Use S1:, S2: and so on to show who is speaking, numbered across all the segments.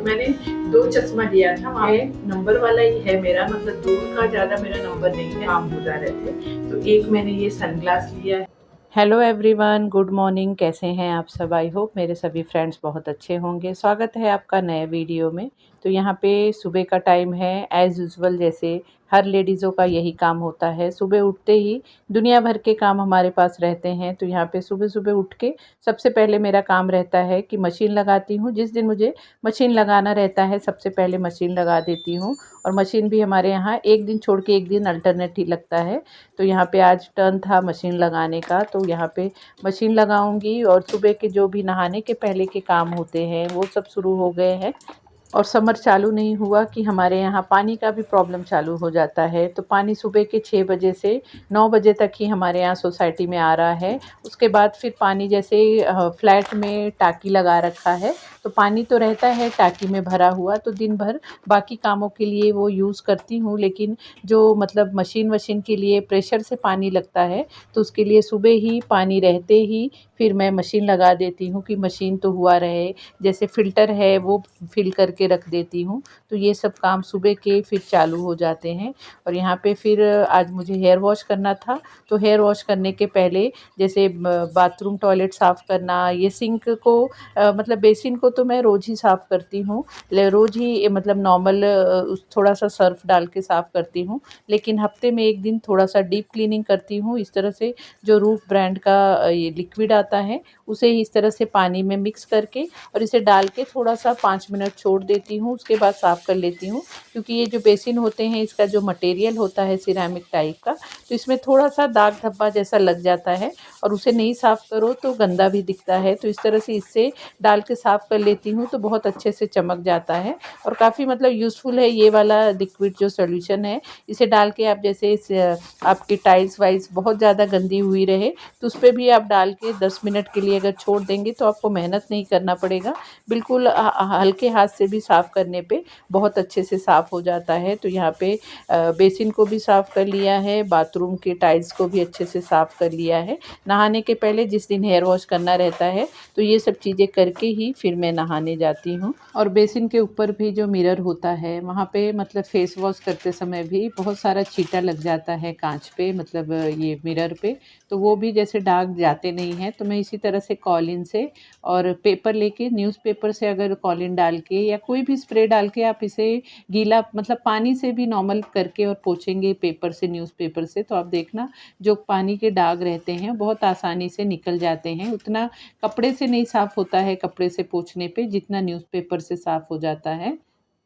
S1: मैंने 2 चश्मा लिया था, वहाँ नंबर वाला ही है मेरा, मतलब दूर का ज़्यादा मेरा नंबर नहीं है, काम हो जा रहे थे। तो एक मैंने ये सनग्लास लिया है। Hello everyone, good morning. कैसे हैं आप सब? आई होप मेरे सभी फ्रेंड्स बहुत अच्छे होंगे। स्वागत है आपका नए वीडियो में। तो यहाँ पे सुबह का टाइम है, एज़ यूजुअल जैसे हर लेडीज़ों का यही काम होता है। सुबह उठते ही दुनिया भर के काम हमारे पास रहते हैं। तो यहाँ पे सुबह सुबह उठ के सबसे पहले मेरा काम रहता है कि मशीन लगाती हूँ। जिस दिन मुझे मशीन लगाना रहता है सबसे पहले मशीन लगा देती हूँ। और मशीन भी हमारे यहाँ एक दिन छोड़ के एक दिन अल्टरनेट ही लगता है। तो यहाँ पे आज टर्न था मशीन लगाने का, तो यहाँ पे मशीन लगाऊंगी। और सुबह के जो भी नहाने के पहले के काम होते हैं वो सब शुरू हो गए हैं। और समर चालू नहीं हुआ कि हमारे यहाँ पानी का भी प्रॉब्लम चालू हो जाता है। तो पानी सुबह के 6 बजे से 9 बजे तक ही हमारे यहाँ सोसाइटी में आ रहा है। उसके बाद फिर पानी जैसे फ्लैट में टाकी लगा रखा है, तो पानी तो रहता है टाकी में भरा हुआ, तो दिन भर बाकी कामों के लिए वो यूज़ करती हूँ। लेकिन जो मतलब मशीन के लिए प्रेशर से पानी लगता है, तो उसके लिए सुबह ही पानी रहते ही फिर मैं मशीन लगा देती हूँ कि मशीन तो हुआ रहे। जैसे फ़िल्टर है वो फिल करके रख देती हूँ। तो ये सब काम सुबह के फिर चालू हो जाते हैं। और यहाँ पे फिर आज मुझे हेयर वॉश करना था, तो हेयर वॉश करने के पहले जैसे बाथरूम टॉयलेट साफ़ करना, ये सिंक को मतलब बेसिन को तो मैं रोज़ ही साफ़ करती हूँ। रोज़ ही मतलब नॉर्मल थोड़ा सा सर्फ डाल के साफ़ करती हूँ। लेकिन हफ्ते में एक दिन थोड़ा सा डीप क्लीनिंग करती हूँ। इस तरह से जो रूफ ब्रांड का ये लिक्विड आता है, उसे इस तरह से पानी में मिक्स करके और इसे डाल के थोड़ा सा 5 मिनट छोड़ देती हूँ। उसके बाद साफ़ कर लेती हूँ। क्योंकि ये जो बेसिन होते हैं, इसका जो मटेरियल होता है सिरेमिक टाइप का, तो इसमें थोड़ा सा दाग धब्बा जैसा लग जाता है और उसे नहीं साफ़ करो तो गंदा भी दिखता है। तो इस तरह से इससे डाल के साफ़ कर लेती हूँ, तो बहुत अच्छे से चमक जाता है। और काफ़ी मतलब यूज़फुल है ये वाला लिक्विड जो सॉल्यूशन है। इसे डाल के आप जैसे आपकी टाइल्स वाइल्स बहुत ज़्यादा गंदी हुई रहे, तो उस पे भी आप डाल के 10 मिनट के लिए अगर छोड़ देंगे तो आपको मेहनत नहीं करना पड़ेगा। बिल्कुल हल्के हाथ से भी साफ़ करने पे बहुत अच्छे से साफ़ हो जाता है। तो यहाँ पे बेसिन को भी साफ़ कर लिया है, बाथरूम के टाइल्स को भी अच्छे से साफ़ कर लिया है। नहाने के पहले जिस दिन हेयर वॉश करना रहता है, तो ये सब चीज़ें करके ही फिर मैं नहाने जाती हूँ। और बेसिन के ऊपर भी जो मिरर होता है, वहाँ पे मतलब फेस वॉश करते समय भी बहुत सारा छींटा लग जाता है कांच पे, मतलब ये मिरर पे। तो वो भी जैसे दाग जाते नहीं हैं, तो मैं इसी तरह से कॉलिन से और पेपर लेके, न्यूज़पेपर से अगर कॉलिन डाल के या कोई भी स्प्रे डाल के आप इसे गीला मतलब पानी से भी नॉर्मल करके और पोंछेंगे पेपर से, न्यूज़पेपर से, तो आप देखना जो पानी के दाग रहते हैं बहुत आसानी से निकल जाते हैं। उतना कपड़े से नहीं साफ़ होता है, कपड़े से पोंछने पे जितना न्यूज़पेपर से साफ़ हो जाता है।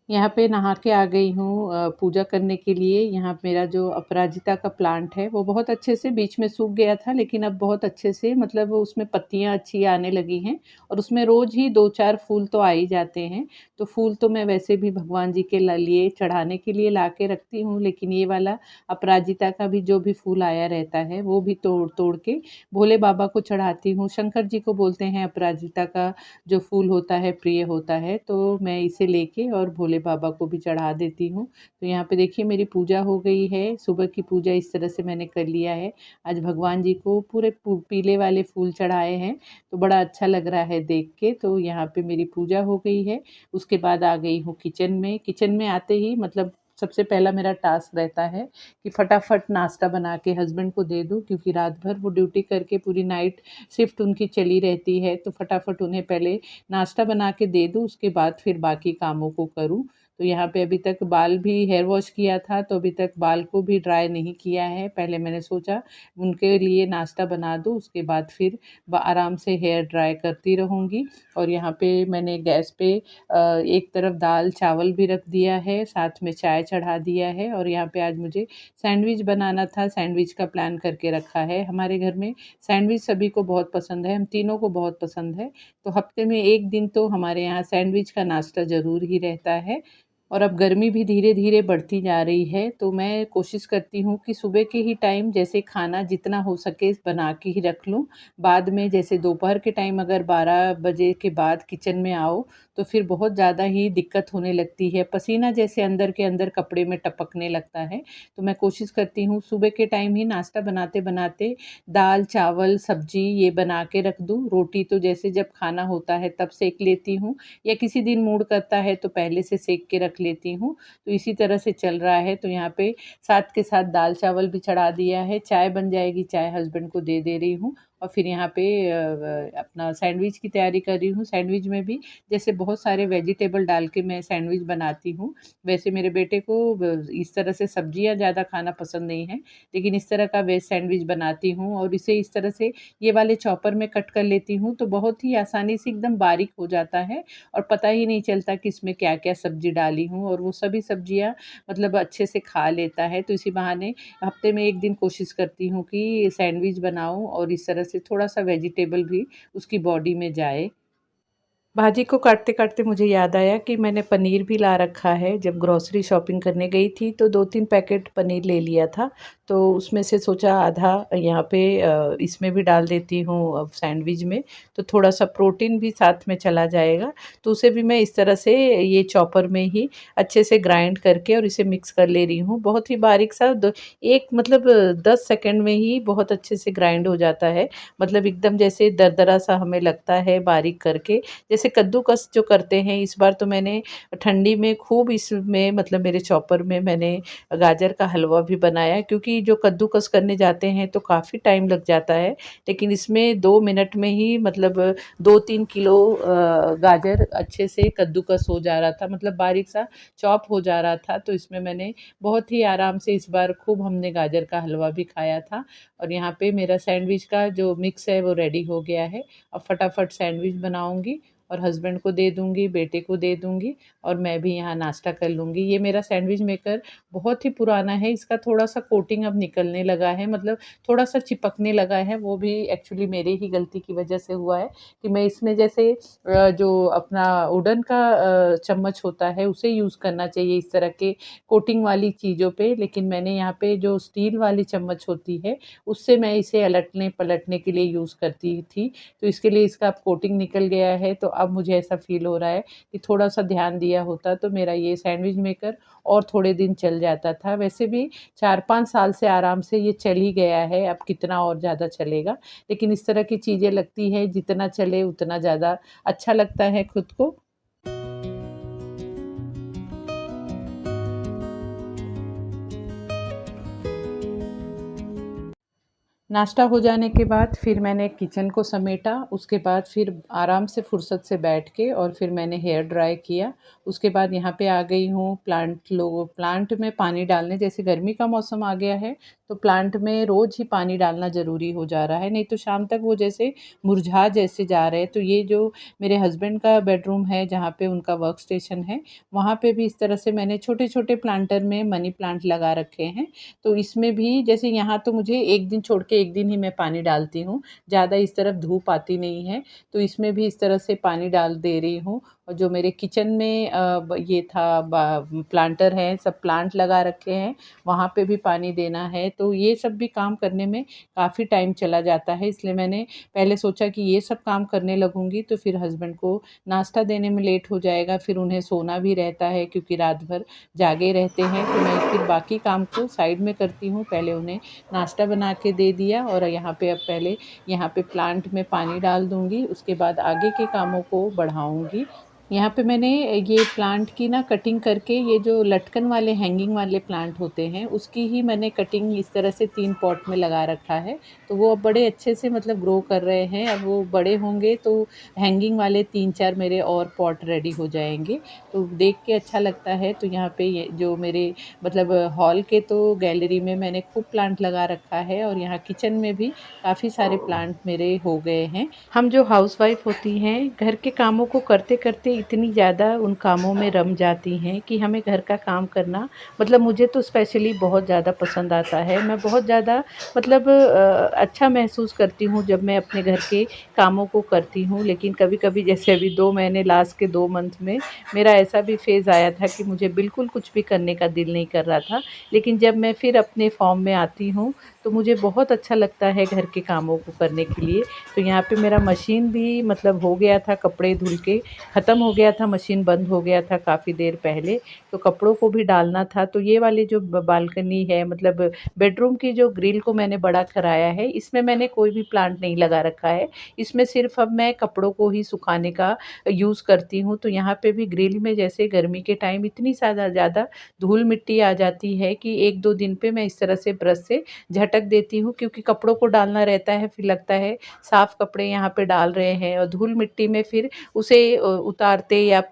S1: यहाँ पे नहा के आ गई हूँ पूजा करने के लिए। यहाँ मेरा जो अपराजिता का प्लांट है वो बहुत अच्छे से बीच में सूख गया था, लेकिन अब बहुत अच्छे से मतलब उसमें पत्तियाँ अच्छी आने लगी हैं। और उसमें रोज़ ही 2-4 फूल तो आ ही जाते हैं। तो फूल तो मैं वैसे भी भगवान जी के लिए चढ़ाने के लिए ला के रखती हूँ, लेकिन ये वाला अपराजिता का भी जो भी फूल आया रहता है वो भी तोड़ तोड़ के भोले बाबा को चढ़ाती हूँ। शंकर जी को बोलते हैं अपराजिता का जो फूल होता है प्रिय होता है, तो मैं इसे लेके और भोले बाबा को भी चढ़ा देती हूँ। तो यहाँ पे देखिए मेरी पूजा हो गई है, सुबह की पूजा इस तरह से मैंने कर लिया है। आज भगवान जी को पूरे पीले वाले फूल चढ़ाए हैं, तो बड़ा अच्छा लग रहा है देख के। तो यहाँ पे मेरी पूजा हो गई है। उसके बाद आ गई हूँ किचन में। किचन में आते ही मतलब सबसे पहला मेरा टास्क रहता है कि फटाफट नाश्ता बना के हस्बैंड को दे दूँ, क्योंकि रात भर वो ड्यूटी करके पूरी नाइट शिफ्ट उनकी चली रहती है। तो फटाफट उन्हें पहले नाश्ता बना के दे दूँ, उसके बाद फिर बाकी कामों को करूँ। तो यहाँ पे अभी तक बाल भी हेयर वॉश किया था, तो अभी तक बाल को भी ड्राई नहीं किया है। पहले मैंने सोचा उनके लिए नाश्ता बना दूँ, उसके बाद फिर आराम से हेयर ड्राई करती रहूँगी। और यहाँ पे मैंने गैस पे एक तरफ दाल चावल भी रख दिया है, साथ में चाय चढ़ा दिया है। और यहाँ पे आज मुझे सैंडविच बनाना था, सैंडविच का प्लान करके रखा है। हमारे घर में सैंडविच सभी को बहुत पसंद है, हम तीनों को बहुत पसंद है। तो हफ्ते में एक दिन तो हमारे यहाँ सैंडविच का नाश्ता ज़रूर ही रहता है। और अब गर्मी भी धीरे धीरे बढ़ती जा रही है, तो मैं कोशिश करती हूँ कि सुबह के ही टाइम जैसे खाना जितना हो सके बना के ही रख लूँ। बाद में जैसे दोपहर के टाइम अगर 12 बजे के बाद किचन में आओ तो फिर बहुत ज़्यादा ही दिक्कत होने लगती है, पसीना जैसे अंदर के अंदर कपड़े में टपकने लगता है। तो मैं कोशिश करती हूँ सुबह के टाइम ही नाश्ता बनाते बनाते दाल चावल सब्जी ये बना के रख दूँ। रोटी तो जैसे जब खाना होता है तब सेक लेती हूँ, या किसी दिन मूड करता है तो पहले से सेक के रख लेती हूँ। तो इसी तरह से चल रहा है। तो यहाँ पे साथ के साथ दाल चावल भी चढ़ा दिया है, चाय बन जाएगी, चाय हस्बैंड को दे रही हूँ। और फिर यहाँ पे अपना सैंडविच की तैयारी कर रही हूँ। सैंडविच में भी जैसे बहुत सारे वेजिटेबल डाल के मैं सैंडविच बनाती हूँ। वैसे मेरे बेटे को इस तरह से सब्जियाँ ज़्यादा खाना पसंद नहीं है, लेकिन इस तरह का वेज सैंडविच बनाती हूँ और इसे इस तरह से ये वाले चॉपर में कट कर लेती हूँ, तो बहुत ही आसानी से एकदम बारीक हो जाता है और पता ही नहीं चलता कि इसमें क्या-क्या सब्ज़ी डाली हूँ, और वो सभी सब्ज़ियाँ मतलब अच्छे से खा लेता है। तो इसी बहाने हफ्ते में 1 दिन कोशिश करती हूँ कि सैंडविच बनाऊँ और इस तरह से थोड़ा-सा वेजिटेबल भी उसकी बॉडी में जाए। भाजी को काटते-काटते मुझे याद आया कि मैंने पनीर भी ला रखा है। जब ग्रोसरी शॉपिंग करने गई थी तो 2-3 पैकेट पनीर ले लिया था। तो उसमें से सोचा आधा यहाँ पे इसमें भी डाल देती हूँ अब सैंडविच में, तो थोड़ा-सा प्रोटीन भी साथ में चला जाएगा। तो उसे भी मैं इस तरह से ये चॉपर में ही अच्छे से ग्राइंड करके और इसे मिक्स कर ले रही हूँ। बहुत ही बारीक सा द एक मतलब 10 सेकंड में ही बहुत अच्छे से ग्राइंड हो जाता है। मतलब एकदम जैसे दरदरा सा हमें लगता है बारीक करके। जैसे कद्दूकस जो करते हैं, इस बार तो मैंने ठंडी में खूब इसमें मतलब मेरे चॉपर में मैंने गाजर का हलवा भी बनाया, क्योंकि जो कद्दूकस करने जाते हैं तो काफ़ी टाइम लग जाता है, लेकिन इसमें 2 मिनट में ही मतलब 2-3 किलो गाजर अच्छे से कद्दूकस हो जा रहा था, मतलब बारीक सा चॉप हो जा रहा था। तो इसमें मैंने बहुत ही आराम से इस बार खूब हमने गाजर का हलवा भी खाया था। और यहाँ पे मेरा सैंडविच का जो मिक्स है वो रेडी हो गया है। अब फटाफट सैंडविच बनाऊँगी और हस्बैंड को दे दूँगी, बेटे को दे दूँगी और मैं भी यहाँ नाश्ता कर लूँगी। ये मेरा सैंडविच मेकर बहुत ही पुराना है, इसका थोड़ा-सा कोटिंग अब निकलने लगा है, मतलब थोड़ा-सा चिपकने लगा है। वो भी एक्चुअली मेरे ही गलती की वजह से हुआ है कि मैं इसमें जैसे जो अपना वुडन का चम्मच होता है उसे यूज़ करना चाहिए इस तरह के कोटिंग वाली चीज़ों पे, लेकिन मैंने यहाँ पे जो स्टील वाली चम्मच होती है उससे मैं इसे अलटने-पलटने के लिए यूज़ करती थी। तो इसके लिए इसका अब कोटिंग निकल गया है, तो अब मुझे ऐसा फ़ील हो रहा है कि थोड़ा-सा ध्यान दिया होता तो मेरा ये सैंडविच मेकर और थोड़े दिन चल जाता था। वैसे भी 4-5 साल से आराम से ये चल ही गया है, अब कितना और ज़्यादा चलेगा। लेकिन इस तरह की चीज़ें लगती हैं जितना चले उतना ज़्यादा अच्छा लगता है खुद को। नाश्ता हो जाने के बाद फिर मैंने किचन को समेटा, उसके बाद फिर आराम से फुर्सत से बैठ के और फिर मैंने हेयर ड्राई किया। उसके बाद यहाँ पे आ गई हूँ प्लांट में पानी डालने। जैसे गर्मी का मौसम आ गया है तो प्लांट में रोज़ ही पानी डालना ज़रूरी हो जा रहा है, नहीं तो शाम तक वो जैसे मुरझा जैसे जा रहे हैं। तो ये जो मेरे हस्बैंड का बेडरूम है जहाँ पे उनका वर्क स्टेशन है, वहाँ पे भी इस तरह से मैंने छोटे-छोटे प्लांटर में मनी प्लांट लगा रखे हैं। तो इसमें भी जैसे यहाँ तो मुझे 1 दिन छोड़ के 1 दिन ही मैं पानी डालती हूँ, ज़्यादा इस तरफ धूप आती नहीं है, तो इसमें भी इस तरह से पानी डाल दे रही हूँ। और जो मेरे किचन में ये था प्लांटर है, सब प्लांट लगा रखे हैं, वहाँ पे भी पानी देना है। तो ये सब भी काम करने में काफ़ी टाइम चला जाता है, इसलिए मैंने पहले सोचा कि ये सब काम करने लगूँगी तो फिर हस्बैंड को नाश्ता देने में लेट हो जाएगा, फिर उन्हें सोना भी रहता है क्योंकि रात भर जागे रहते हैं। तो मैं फिर बाकी काम को साइड में करती हूँ, पहले उन्हें नाश्ता बना के दे दिया और यहाँ पे अब पहले यहाँ पे प्लांट में पानी डाल दूँगी, उसके बाद आगे के कामों को बढ़ाऊँगी। यहाँ पे मैंने ये प्लांट की ना कटिंग करके, ये जो लटकन वाले हैंगिंग वाले प्लांट होते हैं उसकी ही मैंने कटिंग इस तरह से 3 पॉट में लगा रखा है। तो वो अब बड़े अच्छे से मतलब ग्रो कर रहे हैं। अब वो बड़े होंगे तो हैंगिंग वाले 3-4 मेरे और पॉट रेडी हो जाएंगे, तो देख के अच्छा लगता है। तो यहाँ पे ये जो मेरे मतलब हॉल के तो गैलरी में मैंने खूब प्लांट लगा रखा है और यहाँ किचन में भी काफ़ी सारे प्लांट मेरे हो गए हैं। हम जो हाउसवाइफ होती हैं घर के कामों को करते करते इतनी ज़्यादा उन कामों में रम जाती हैं कि हमें घर का काम करना मतलब मुझे तो स्पेशली बहुत ज़्यादा पसंद आता है। मैं बहुत ज़्यादा मतलब अच्छा महसूस करती हूँ जब मैं अपने घर के कामों को करती हूँ। लेकिन कभी-कभी जैसे अभी 2 महीने लास्ट के 2 मंथ में मेरा ऐसा भी फ़ेज़ आया था कि मुझे बिल्कुल कुछ भी करने का दिल नहीं कर रहा था। लेकिन जब मैं फिर अपने फ़ॉर्म में आती हूँ, तो मुझे बहुत अच्छा लगता है घर के कामों को करने के लिए। तो यहाँ पे मेरा मशीन भी मतलब हो गया था, कपड़े धुल के ख़त्म हो गया था, मशीन बंद हो गया था काफ़ी देर पहले, तो कपड़ों को भी डालना था। तो ये वाली जो ब बालकनी है मतलब बेडरूम की जो ग्रिल को मैंने बड़ा कराया है, इसमें मैंने कोई भी प्लांट नहीं लगा रखा है। इसमें सिर्फ़ अब मैं कपड़ों को ही सुखाने का यूज़ करती हूँ। तो यहाँ पे भी ग्रिल में जैसे गर्मी के टाइम इतनी ज़्यादा धूल-मिट्टी आ जाती है कि 1-2 दिन पे मैं इस तरह से ब्रश से झटक देती हूँ, क्योंकि कपड़ों को डालना रहता है, फिर लगता है साफ़ कपड़े यहाँ पे डाल रहे हैं और धूल-मिट्टी में फिर उसे उतारते या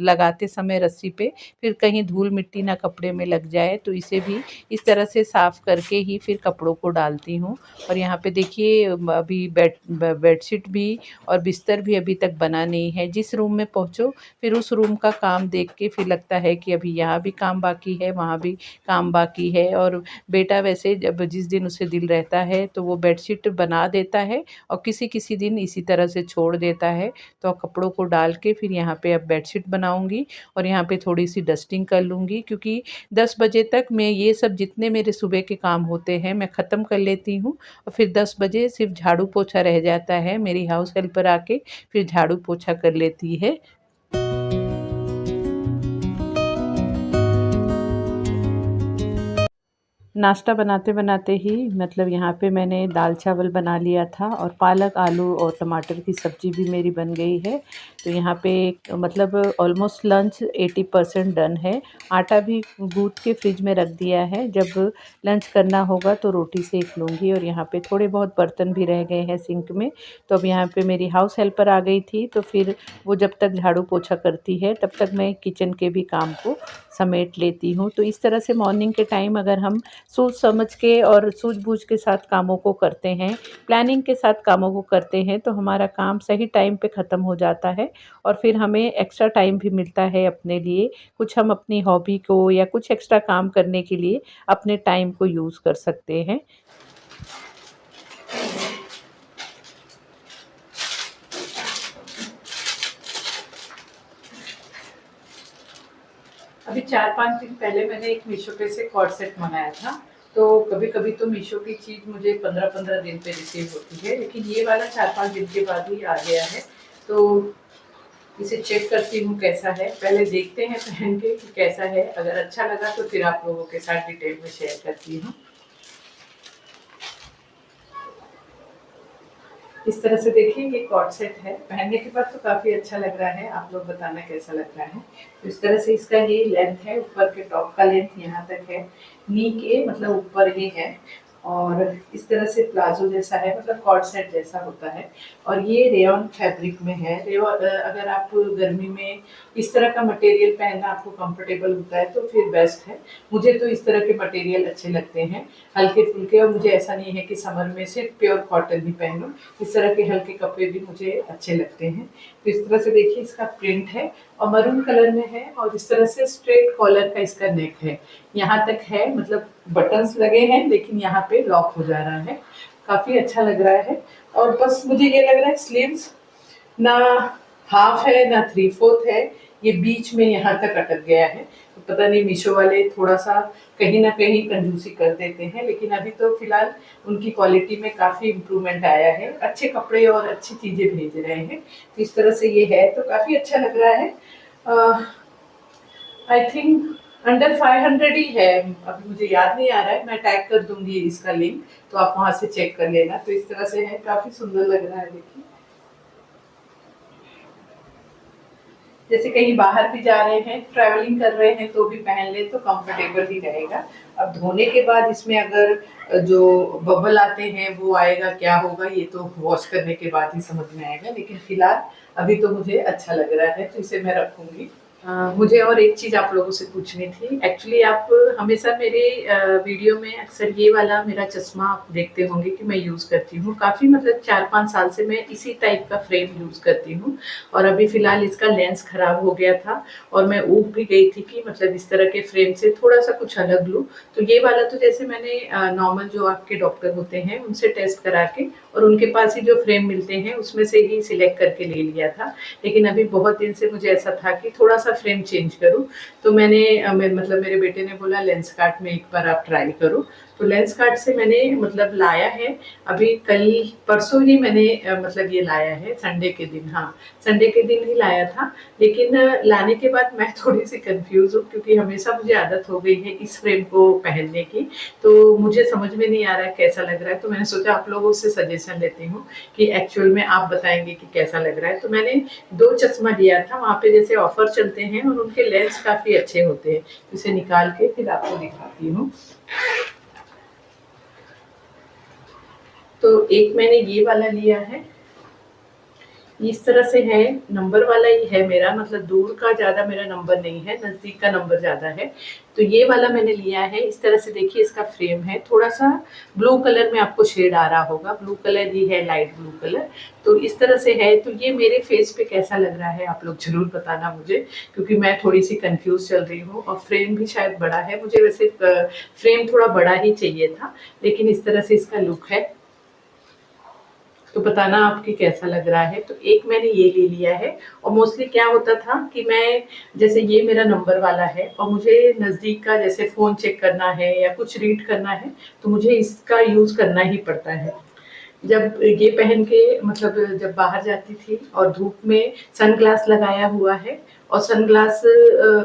S1: लगाते समय रस्सी पे फिर कहीं धूल-मिट्टी ना कपड़े में लग जाए, तो इसे भी इस तरह से साफ़ करके ही फिर कपड़ों को डालती हूँ। और यहाँ पे देखिए अभी बेडशीट भी और बिस्तर भी अभी तक बना नहीं है। जिस रूम में पहुँचो फिर उस रूम का काम देख के फिर लगता है कि अभी यहाँ भी काम बाकी है, वहाँ भी काम बाकी है। और बेटा वैसे जब जिस दिन उसे दिल रहता है तो वो बेडशीट बना देता है और किसी-किसी दिन इसी तरह से छोड़ देता है। तो कपड़ों को डाल के फिर यहाँ पे अब बेडशीट बनाऊँगी और यहाँ पे थोड़ी-सी डस्टिंग कर लूँगी, क्योंकि 10 बजे तक मैं ये सब जितने मेरे सुबह के काम होते हैं मैं ख़त्म कर लेती हूँ और फिर 10 बजे सिर्फ़ झाड़ू-पोछा रह जाता है। मेरी हाउस हेल्पर आके फिर झाड़ू-पोछा कर लेती है। नाश्ता बनाते-बनाते ही मतलब यहाँ पे मैंने दाल-चावल बना लिया था और पालक, आलू और टमाटर की सब्ज़ी भी मेरी बन गई है। तो यहाँ पे मतलब ऑलमोस्ट लंच 80% डन है। आटा भी गूँथ के फ्रिज में रख दिया है, जब लंच करना होगा तो रोटी सेक लूँगी। और यहाँ पे थोड़े बहुत बर्तन भी रह गए हैं सिंक में, तो अब यहाँ पे मेरी हाउस हेल्पर आ गई थी, तो फिर वो जब तक झाड़ू-पोछा करती है, तब तक मैं किचन के भी काम को समेट लेती हूँ। तो इस तरह से मॉर्निंग के टाइम अगर हम सोच समझ के और सूझबूझ के साथ कामों को करते हैं, प्लानिंग के साथ कामों को करते हैं, तो हमारा काम सही टाइम पे ख़त्म हो जाता है और फिर हमें एक्स्ट्रा टाइम भी मिलता है अपने लिए। कुछ हम अपनी हॉबी को या कुछ एक्स्ट्रा काम करने के लिए अपने टाइम को यूज़ कर सकते हैं। अभी 4-5 दिन पहले मैंने एक मीशो पे से कॉर्ड सेट मँगाया था। तो कभी-कभी तो मीशो की चीज़ मुझे 15-15 दिन पे रिसीव होती है, लेकिन ये वाला 4-5 दिन के बाद ही आ गया है। तो इसे चेक करती हूँ कैसा है, पहले देखते हैं पहन के कि कैसा है। अगर अच्छा लगा तो फिर आप लोगों के साथ डिटेल में शेयर करती हूँ। इस तरह से देखिए ये कॉर्ड सेट है, पहनने के बाद तो काफ़ी अच्छा लग रहा है। आप लोग बताना कैसा लग रहा है। तो इस तरह से इसका ये लेंथ है, ऊपर के टॉप का लेंथ यहाँ तक है, नी के मतलब ऊपर ही है और इस तरह से प्लाजो जैसा है, मतलब कॉर्ड सेट जैसा होता है। और ये रेयॉन फैब्रिक में है। अगर आप गर्मी में इस तरह का मटेरियल पहनना आपको कंफर्टेबल होता है तो फिर बेस्ट है। मुझे तो इस तरह के मटेरियल अच्छे लगते हैं, हल्के-फुल्के। और मुझे ऐसा नहीं है कि समर में सिर्फ प्योर कॉटन ही पहनूँ, इस तरह के हल्के कपड़े भी मुझे अच्छे लगते हैं। तो इस तरह से देखिए इसका प्रिंट है और मरून कलर में है और इस तरह से स्ट्रेट कॉलर का इसका नेक है, यहाँ तक है, मतलब बटन्स लगे हैं लेकिन यहाँ पे लॉक हो जा रहा है। काफ़ी अच्छा लग रहा है। और बस मुझे ये लग रहा है स्लीव्स ना हाफ है ना 3/4 है, ये बीच में यहाँ तक अटक गया है। तो पता नहीं मीशो वाले थोड़ा सा कहीं ना कहीं कंजूसी कर देते हैं, लेकिन अभी तो फिलहाल उनकी क्वालिटी में काफ़ी इम्प्रूवमेंट आया है, अच्छे कपड़े और अच्छी चीज़ें भेज रहे हैं। तो इस तरह से ये है, तो काफ़ी अच्छा लग रहा है। आई थिंक अंडर 500 ही है, अभी मुझे याद नहीं आ रहा है। मैं टैग कर दूंगी इसका लिंक, तो आप वहां से चेक कर लेना। तो इस तरह से है, काफी सुंदर लग रहा है। देखिए जैसे कहीं बाहर भी जा रहे हैं, ट्रैवलिंग कर रहे हैं, तो भी पहन ले तो कंफर्टेबल ही रहेगा। अब धोने के बाद इसमें अगर जो बबल आते हैं वो आएगा, क्या होगा ये तो वॉश करने के बाद ही समझ में आएगा, लेकिन फिलहाल अभी तो मुझे अच्छा लग रहा है, तो इसे मैं रखूंगी। मुझे और एक चीज़ आप लोगों से पूछनी थी। एक्चुअली आप हमेशा मेरे वीडियो में अक्सर ये वाला मेरा चश्मा आप देखते होंगे कि मैं यूज़ करती हूँ। काफ़ी मतलब 4-5 साल से मैं इसी टाइप का फ्रेम यूज़ करती हूँ और अभी फ़िलहाल इसका लेंस ख़राब हो गया था और मैं ऊब भी गई थी कि मतलब इस तरह के फ्रेम से थोड़ा-सा कुछ अलग लूँ। तो ये वाला तो जैसे मैंने नॉर्मल जो आपके डॉक्टर होते हैं उनसे टेस्ट करा के और उनके पास ही जो फ्रेम मिलते हैं उसमें से ही सिलेक्ट करके ले लिया था। लेकिन अभी बहुत दिन से मुझे ऐसा था कि थोड़ा-सा फ्रेम चेंज करूँ, तो मैंने मतलब मेरे बेटे ने बोला लेंस कार्ट में एक बार आप ट्राई करो। तो लेंस कार्ट से मैंने मतलब लाया है, अभी कल परसों ही मैंने मतलब ये लाया है संडे के दिन, हाँ, संडे के दिन ही लाया था। लेकिन लाने के बाद मैं थोड़ी-सी कन्फ्यूज़ हूँ क्योंकि हमेशा मुझे आदत हो गई है इस फ्रेम को पहनने की, तो मुझे समझ में नहीं आ रहा है कैसा लग रहा है। तो मैंने सोचा आप लोगों से सजेशन लेती हूँ कि एक्चुअल में आप बताएँगे कि कैसा लग रहा है। तो मैंने 2 चश्मा लिया था, वहाँ पे जैसे ऑफर चलते हैं और उनके लेंस काफ़ी अच्छे होते हैं। इसे निकाल के फिर आपको दिखाती हूँ। तो एक मैंने ये वाला लिया है, इस तरह से है, नंबर वाला ही है मेरा, मतलब दूर का ज़्यादा मेरा नंबर नहीं है, नज़दीक का नंबर ज़्यादा है। तो ये वाला मैंने लिया है, इस तरह से देखिए इसका फ्रेम है, थोड़ा-सा ब्लू कलर में आपको शेड आ रहा होगा, ब्लू कलर ही है, लाइट ब्लू कलर। तो इस तरह से है, तो ये मेरे फेस पे कैसा लग रहा है आप लोग ज़रूर बताना मुझे, क्योंकि मैं थोड़ी-सी कन्फ्यूज़ चल रही हूँ और फ्रेम भी शायद बड़ा है, मुझे वैसे फ्रेम थोड़ा बड़ा ही चाहिए था, लेकिन इस तरह से इसका लुक है। तो बताना आपकी कैसा लग रहा है। तो एक मैंने ये ले लिया है और मोस्टली क्या होता था कि मैं जैसे ये मेरा नंबर वाला है और मुझे नज़दीक का जैसे फ़ोन चेक करना है या कुछ रीड करना है तो मुझे इसका यूज़ करना ही पड़ता है। जब ये पहन के मतलब जब बाहर जाती थी और धूप में सनग्लास लगाया हुआ है और सनग्लास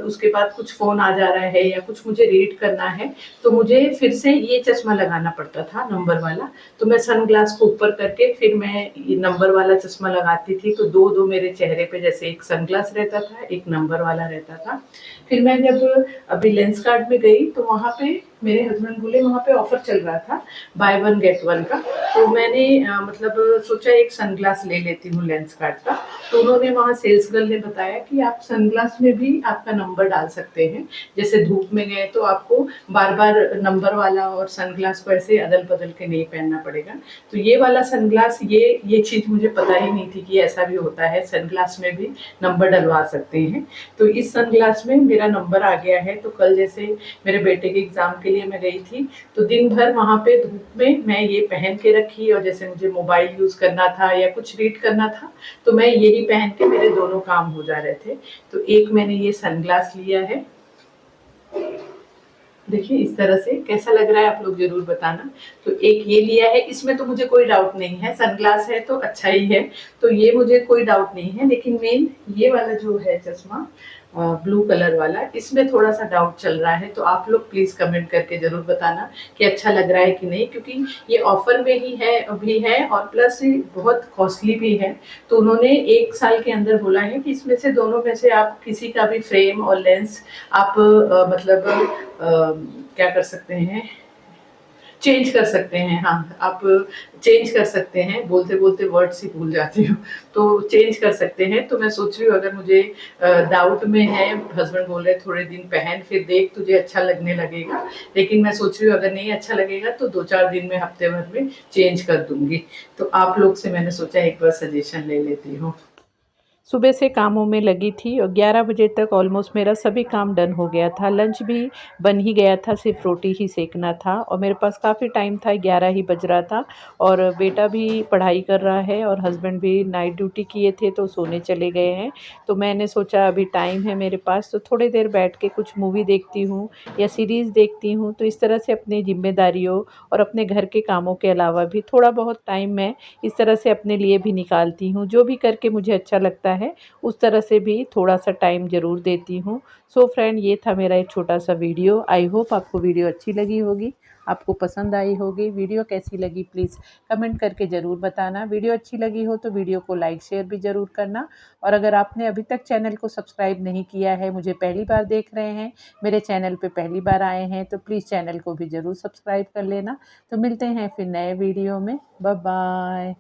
S1: उसके बाद कुछ फ़ोन आ जा रहा है या कुछ मुझे रीड करना है, तो मुझे फिर से ये चश्मा लगाना पड़ता था नंबर वाला। तो मैं सनग्लास को ऊपर करके फिर मैं ये नंबर वाला चश्मा लगाती थी, तो 2-2 मेरे चेहरे पे जैसे एक सनग्लास रहता था, एक नंबर वाला रहता था। फिर मैं जब अभी लेंस कार्ट में गई तो वहाँ पे मेरे हस्बैंड बोले वहाँ पे ऑफर चल रहा था बाय वन गेट वन का। तो मैंने मतलब सोचा एक सनग्लास ले लेती हूँ लेंस कार्ट का। तो उन्होंने वहाँ सेल्स गर्ल ने बताया कि आप सनग्लास में भी आपका नंबर डाल सकते हैं। जैसे धूप में गए तो आपको बार-बार नंबर वाला और सनग्लास को ऐसे अदल-बदल के नहीं पहनना पड़ेगा। तो ये वाला सनग्लास ये चीज़ मुझे पता ही नहीं थी कि ऐसा भी होता है, सनग्लास में भी नंबर डलवा सकते हैं। तो इस सनग्लास में मेरा नंबर आ गया है। तो कल जैसे मेरे बेटे के एग्ज़ाम के लिए मैं गई थी, तो दिन भर वहाँ पे धूप में मैं ये पहन के रखी और जैसे मुझे मोबाइल यूज़ करना था या कुछ रीड करना था, तो मैं यही पहन के मेरे दोनों काम हो जा रहे थे। तो एक मैंने ये सनग्लास लिया है। देखिए इस तरह से कैसा लग रहा है आप लोग ज़रूर बताना। तो एक ये लिया है, इसमें तो मुझे कोई डाउट नहीं है, सनग्लास है तो अच्छा ही है, तो ये मुझे कोई डाउट नहीं है। लेकिन मेन ये वाला जो है चश्मा ब्लू कलर वाला, इसमें थोड़ा-सा डाउट चल रहा है, तो आप लोग प्लीज़ कमेंट करके ज़रूर बताना कि अच्छा लग रहा है कि नहीं, क्योंकि ये ऑफ़र में ही है और प्लस बहुत कॉस्टली भी है। तो उन्होंने 1 साल के अंदर बोला है कि इसमें से दोनों में से आप किसी का भी फ्रेम और लेंस आप मतलब क्या कर सकते हैं, चेंज कर सकते हैं। हाँ, आप चेंज कर सकते हैं, बोलते-बोलते वर्ड्स ही भूल जाती हूँ। तो चेंज कर सकते हैं, तो मैं सोच रही हूँ अगर मुझे डाउट में है, हस्बैंड बोल रहे हैं थोड़े दिन पहन फिर देख तुझे अच्छा लगने लगेगा। लेकिन मैं सोच रही हूँ अगर नहीं अच्छा लगेगा तो 2-4 दिन में, हफ्ते भर में चेंज कर दूँगी। तो आप लोग से मैंने सोचा एक बार सजेशन ले लेती हूँ। सुबह से कामों में लगी थी और 11 बजे तक ऑलमोस्ट मेरा सभी काम डन हो गया था। लंच भी बन ही गया था, सिर्फ रोटी ही सेकना था और मेरे पास काफ़ी टाइम था, 11 ही बज रहा था और बेटा भी पढ़ाई कर रहा है और हस्बैंड भी नाइट ड्यूटी किए थे तो सोने चले गए हैं। तो मैंने सोचा अभी टाइम है मेरे पास तो थोड़ी देर बैठ के कुछ मूवी देखती हूँ या सीरीज़ देखती हूँ। तो इस तरह से अपनी ज़िम्मेदारियों और अपने घर के कामों के अलावा भी थोड़ा बहुत टाइम मैं इस तरह से अपने लिए भी निकालती हूँ। जो भी करके मुझे अच्छा लगता है उस तरह से भी थोड़ा-सा टाइम ज़रूर देती हूँ। सो फ्रेंड, ये था मेरा एक छोटा-सा वीडियो। आई होप आपको वीडियो अच्छी लगी होगी, आपको पसंद आई होगी। वीडियो कैसी लगी प्लीज़ कमेंट करके ज़रूर बताना। वीडियो अच्छी लगी हो तो वीडियो को लाइक शेयर भी ज़रूर करना और अगर आपने अभी तक चैनल को सब्सक्राइब नहीं किया है, मुझे पहली बार देख रहे हैं, मेरे चैनल पे पहली बार आए हैं, तो प्लीज़ चैनल को भी ज़रूर सब्सक्राइब कर लेना। तो मिलते हैं फिर नए वीडियो में। Bye bye.